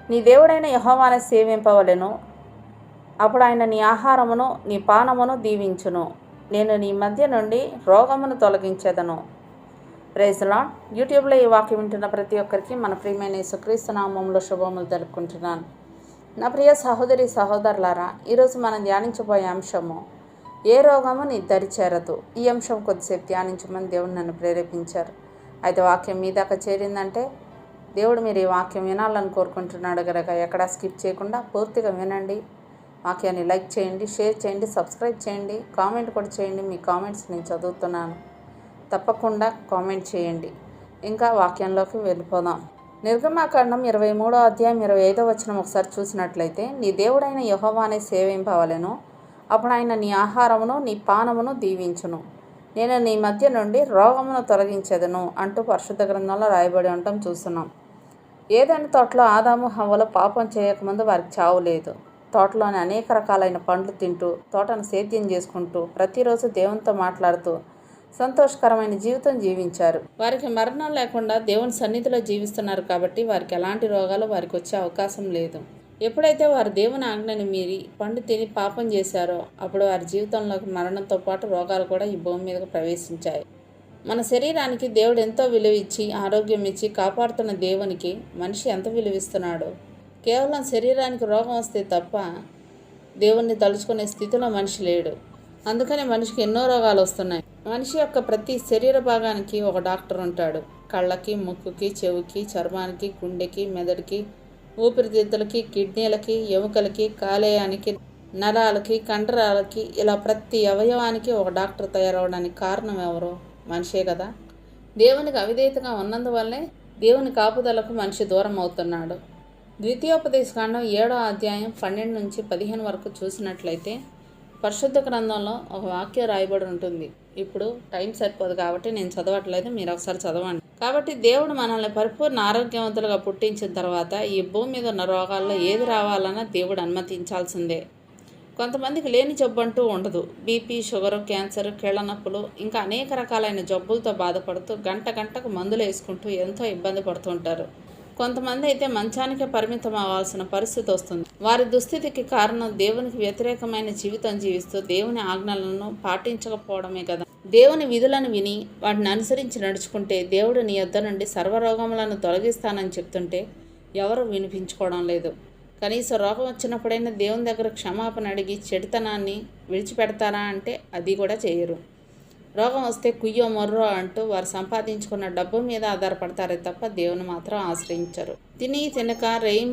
నీ దేవుడైన యెహోవాను సేవింపవలెను. అప్పుడు ఆయన నీ ఆహారమును నీ పానమును దీవించును. నేను నీ మధ్య నుండి రోగమును తొలగించెదను. Praise the lord. యూట్యూబ్లో ఈ వాక్యం వింటున్న ప్రతి ఒక్కరికి మన ప్రియమైన యేసుక్రీస్తు నామములో శుభములు తెలుపుకుంటున్నాను. నా ప్రియ సహోదరి సహోదరులారా, ఈరోజు మనం ధ్యానించబోయే అంశము ఏ రోగము నీ దరి చేరదు. ఈ అంశం కొద్దిసేపు ధ్యానించమని దేవుడు నన్ను ప్రేరేపించారు. అయితే వాక్యం మీ దాకా చేరిందంటే దేవుడు మీరు ఈ వాక్యం వినాలని కోరుకుంటున్నాడు కనుక ఎక్కడా స్కిప్ చేయకుండా పూర్తిగా వినండి. వాక్యాన్ని లైక్ చేయండి, షేర్ చేయండి, సబ్స్క్రైబ్ చేయండి, కామెంట్ కూడా చేయండి. మీ కామెంట్స్ నేను చదువుతున్నాను, తప్పకుండా కామెంట్ చేయండి. ఇంకా వాక్యంలోకి వెళ్ళిపోదాం. నిర్గమాకాండం 23వ అధ్యాయం 25వ వచనం ఒకసారి చూసినట్లయితే, నీ దేవుడైన యెహోవానే సేవింపవలెను. అప్పుడు ఆయన నీ ఆహారమును నీ పానమును దీవించును. నేను నీ మధ్య నుండి రోగమును తొలగించెదను అంటూ పరిశుద్ధ గ్రంథంలో రాయబడి ఉండటం చూస్తున్నాం. ఏదైనా తోటలో ఆదాము హవ్వలు పాపం చేయకముందు వారికి చావు లేదు. తోటలోని అనేక రకాలైన పండ్లు తింటూ, తోటను సేద్యం చేసుకుంటూ, ప్రతిరోజు దేవునితో మాట్లాడుతూ సంతోషకరమైన జీవితం జీవించారు. వారికి మరణం లేకుండా దేవుని సన్నిధిలో జీవిస్తున్నారు కాబట్టి వారికి ఎలాంటి రోగాలు వారికి వచ్చే అవకాశం లేదు. ఎప్పుడైతే వారు దేవుని ఆజ్ఞని మీరి పండు తిని పాపం చేశారో అప్పుడు వారి జీవితంలోకి మరణంతో పాటు రోగాలు కూడా ఈ భూమి మీదకు ప్రవేశించాయి. మన శరీరానికి దేవుడు ఎంతో విలువ ఇచ్చి ఆరోగ్యం ఇచ్చి కాపాడుతున్న దేవునికి మనిషి ఎంత విలువిస్తున్నాడు. కేవలం శరీరానికి రోగం వస్తే తప్ప దేవుణ్ణి తలుచుకునే స్థితిలో మనిషి లేడు. అందుకనే మనిషికి ఎన్నో రోగాలు వస్తున్నాయి. మనిషి యొక్క ప్రతి శరీర భాగానికి ఒక డాక్టర్ ఉంటాడు. కళ్ళకి, ముక్కుకి, చెవికి, చర్మానికి, గుండెకి, మెదడుకి, ఊపిరితిత్తులకి, కిడ్నీలకి, ఎముకలకి, కాలేయానికి, నరాలకి, కండరాలకి, ఇలా ప్రతి అవయవానికి ఒక డాక్టర్ తయారవడానికి కారణం ఎవరు? మనిషే కదా. దేవునికి అవిధేయతగా ఉన్నందువల్లే దేవుని కాపుదలకు మనిషి దూరం అవుతున్నాడు. ద్వితీయోపదేశకాండం 7వ అధ్యాయం 12 నుంచి 15 వరకు చూసినట్లయితే పరిశుద్ధ గ్రంథంలో ఒక వాక్యం రాయబడి ఉంటుంది. ఇప్పుడు టైం సరిపోదు కాబట్టి నేను చదవట్లేదు, మీరు ఒకసారి చదవండి. కాబట్టి దేవుడు మనల్ని పరిపూర్ణ ఆరోగ్యవంతులుగా పుట్టించిన తర్వాత ఈ భూమి మీద ఉన్న రోగాల్లో ఏది రావాలన్నా దేవుడు అనుమతించాల్సిందే. కొంతమందికి లేని జబ్బు అంటూ ఉండదు. బీపీ, షుగరు, క్యాన్సర్, కీళ్ళ నొప్పులు, ఇంకా అనేక రకాలైన జబ్బులతో బాధపడుతూ గంటకు మందులు వేసుకుంటూ ఎంతో ఇబ్బంది పడుతుంటారు. కొంతమంది అయితే మంచానికే పరిమితం అవ్వాల్సిన పరిస్థితి వస్తుంది. వారి దుస్థితికి కారణం దేవునికి వ్యతిరేకమైన జీవితం జీవిస్తూ దేవుని ఆజ్ఞలను పాటించకపోవడమే కదా. దేవుని విధులను విని వాటిని అనుసరించి నడుచుకుంటే దేవుడు నీ యొద్ద నుండి సర్వరోగములను తొలగిస్తానని చెప్తుంటే ఎవరు వినిపించుకోవడం లేదు. కనీసం రోగం వచ్చినప్పుడైనా దేవుని దగ్గర క్షమాపణ అడిగి చెడుతనాన్ని విడిచిపెడతారా అంటే అది కూడా చేయరు. రోగం వస్తే కుయ్యో మొర్రో అంటూ వారు సంపాదించుకున్న డబ్బు మీద ఆధారపడతారే తప్ప దేవుని మాత్రం ఆశ్రయించరు. తిని తినక